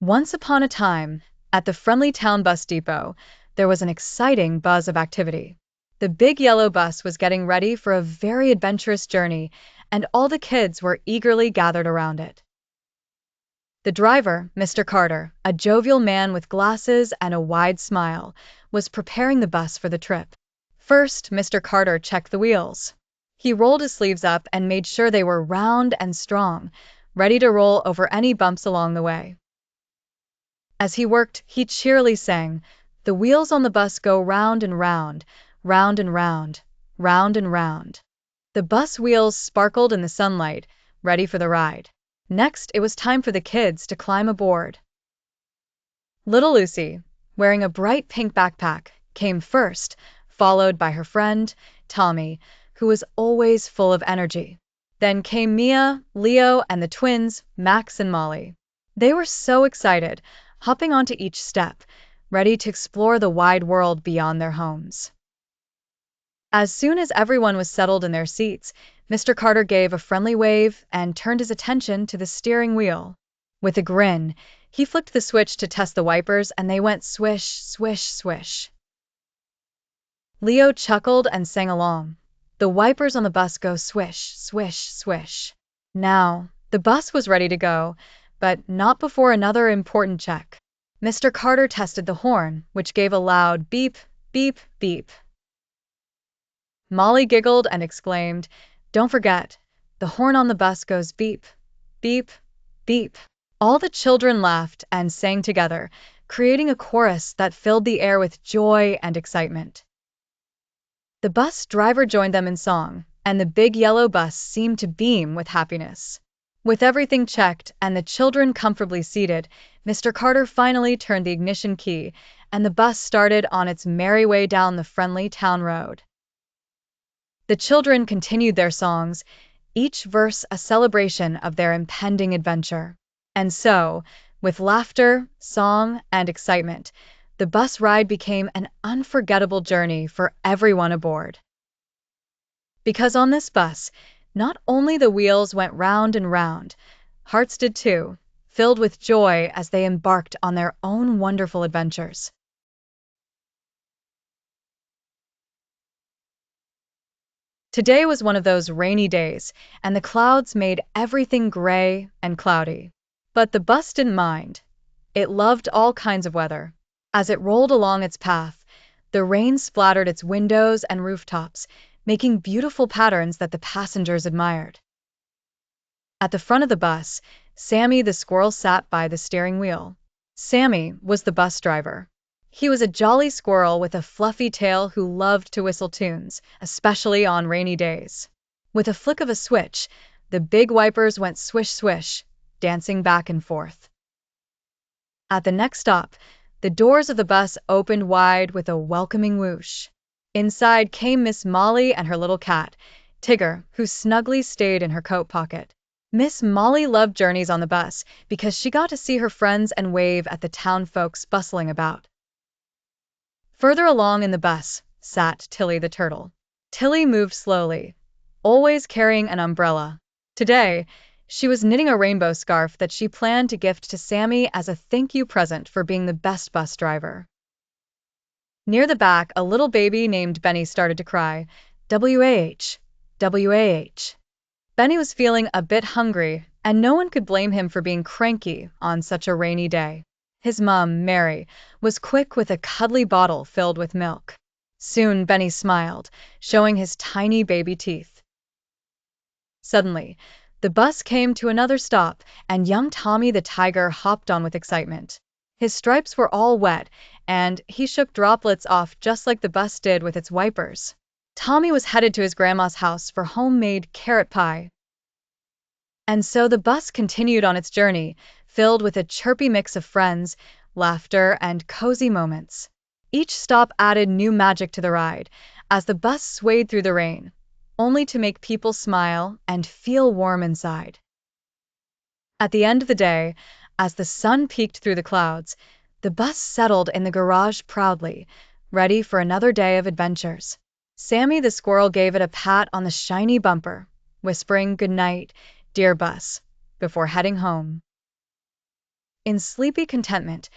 Once upon a time, at the friendly town bus depot, there was an exciting buzz of activity. The big yellow bus was getting ready for a very adventurous journey, and all the kids were eagerly gathered around it. The driver, Mr. Carter, a jovial man with glasses and a wide smile, was preparing the bus for the trip. First, Mr. Carter checked the wheels. He rolled his sleeves up and made sure they were round and strong, ready to roll over any bumps along the way. As he worked, he cheerily sang, "The wheels on the bus go round and round, round and round, round and round." The bus wheels sparkled in the sunlight, ready for the ride. Next, it was time for the kids to climb aboard. Little Lucy, wearing a bright pink backpack, came first, followed by her friend, Tommy, who was always full of energy. Then came Mia, Leo, and the twins, Max and Molly. They were so excited, hopping onto each step, ready to explore the wide world beyond their homes. As soon as everyone was settled in their seats, Mr. Carter gave a friendly wave and turned his attention to the steering wheel. With a grin, he flicked the switch to test the wipers, and they went swish, swish, swish. Leo chuckled and sang along. "The wipers on the bus go swish, swish, swish." Now, the bus was ready to go, but not before another important check. Mr. Carter tested the horn, which gave a loud beep, beep, beep. Molly giggled and exclaimed, "Don't forget, the horn on the bus goes beep, beep, beep." All the children laughed and sang together, creating a chorus that filled the air with joy and excitement. The bus driver joined them in song, and the big yellow bus seemed to beam with happiness. With everything checked and the children comfortably seated, Mr. Carter finally turned the ignition key, and the bus started on its merry way down the friendly town road. The children continued their songs, each verse a celebration of their impending adventure. And so, with laughter, song, and excitement, the bus ride became an unforgettable journey for everyone aboard. Because on this bus, not only the wheels went round and round, hearts did too, filled with joy as they embarked on their own wonderful adventures. Today was one of those rainy days, and the clouds made everything gray and cloudy. But the bus didn't mind. It loved all kinds of weather. As it rolled along its path, the rain splattered its windows and rooftops, making beautiful patterns that the passengers admired. At the front of the bus, Sammy the squirrel sat by the steering wheel. Sammy was the bus driver. He was a jolly squirrel with a fluffy tail who loved to whistle tunes, especially on rainy days. With a flick of a switch, the big wipers went swish swish, dancing back and forth. At the next stop, the doors of the bus opened wide with a welcoming whoosh. Inside came Miss Molly and her little cat, Tigger, who snugly stayed in her coat pocket. Miss Molly loved journeys on the bus because she got to see her friends and wave at the town folks bustling about. Further along in the bus sat Tilly the turtle. Tilly moved slowly, always carrying an umbrella. Today, she was knitting a rainbow scarf that she planned to gift to Sammy as a thank you present for being the best bus driver. Near the back, a little baby named Benny started to cry, "W-A-H, W-A-H." Benny was feeling a bit hungry, and no one could blame him for being cranky on such a rainy day. His mom, Mary, was quick with a cuddly bottle filled with milk. Soon Benny smiled, showing his tiny baby teeth. Suddenly, the bus came to another stop, and young Tommy the tiger hopped on with excitement. His stripes were all wet, and he shook droplets off just like the bus did with its wipers. Tommy was headed to his grandma's house for homemade carrot pie. And so the bus continued on its journey, filled with a chirpy mix of friends, laughter, and cozy moments. Each stop added new magic to the ride, as the bus swayed through the rain, only to make people smile and feel warm inside. At the end of the day, as the sun peeked through the clouds, the bus settled in the garage proudly, ready for another day of adventures. Sammy the squirrel gave it a pat on the shiny bumper, whispering "Good night, dear bus," before heading home. In sleepy contentment,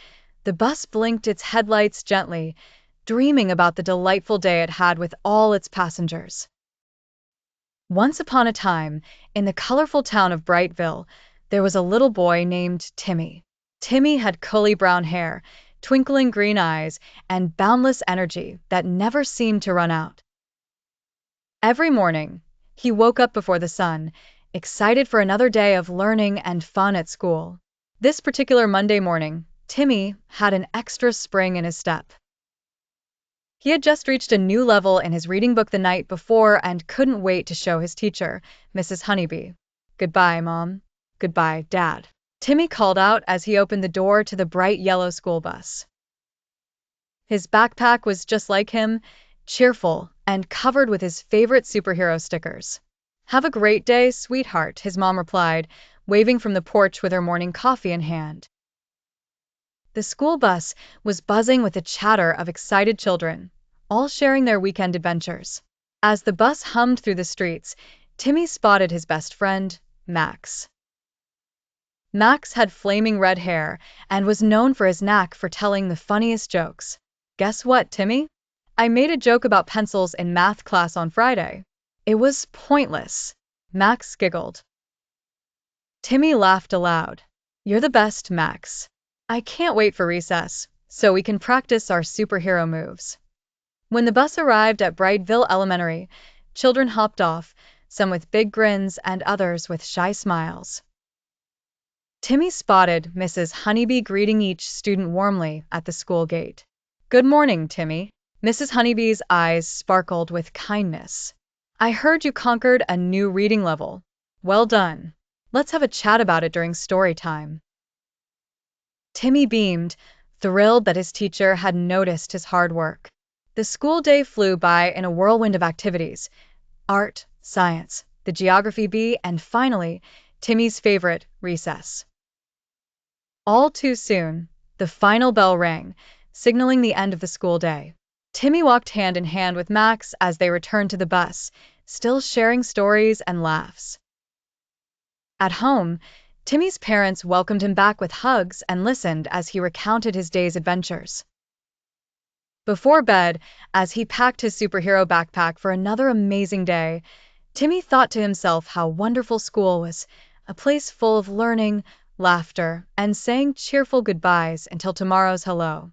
the bus blinked its headlights gently, dreaming about the delightful day it had with all its passengers. Once upon a time, in the colorful town of Brightville, there was a little boy named Timmy. Timmy had curly brown hair, twinkling green eyes, and boundless energy that never seemed to run out. Every morning, he woke up before the sun, excited for another day of learning and fun at school. This particular Monday morning, Timmy had an extra spring in his step. He had just reached a new level in his reading book the night before and couldn't wait to show his teacher, Mrs. Honeybee. "Goodbye, Mom. Goodbye, Dad," Timmy called out as he opened the door to the bright yellow school bus. His backpack was just like him, cheerful and covered with his favorite superhero stickers. "Have a great day, sweetheart," his mom replied, waving from the porch with her morning coffee in hand. The school bus was buzzing with the chatter of excited children, all sharing their weekend adventures. As the bus hummed through the streets, Timmy spotted his best friend, Max. Max had flaming red hair and was known for his knack for telling the funniest jokes. "Guess what, Timmy? I made a joke about pencils in math class on Friday. It was pointless." Max giggled. Timmy laughed aloud. "You're the best, Max. I can't wait for recess, so we can practice our superhero moves." When the bus arrived at Brightville Elementary, children hopped off, some with big grins and others with shy smiles. Timmy spotted Mrs. Honeybee greeting each student warmly at the school gate. "Good morning, Timmy." Mrs. Honeybee's eyes sparkled with kindness. "I heard you conquered a new reading level. Well done. Let's have a chat about it during story time." Timmy beamed, thrilled that his teacher had noticed his hard work. The school day flew by in a whirlwind of activities: art, science, the geography bee, and finally, Timmy's favorite, recess. All too soon, the final bell rang, signaling the end of the school day. Timmy walked hand in hand with Max as they returned to the bus, still sharing stories and laughs. At home, Timmy's parents welcomed him back with hugs and listened as he recounted his day's adventures. Before bed, as he packed his superhero backpack for another amazing day, Timmy thought to himself how wonderful school was, a place full of learning, laughter, and saying cheerful goodbyes until tomorrow's hello.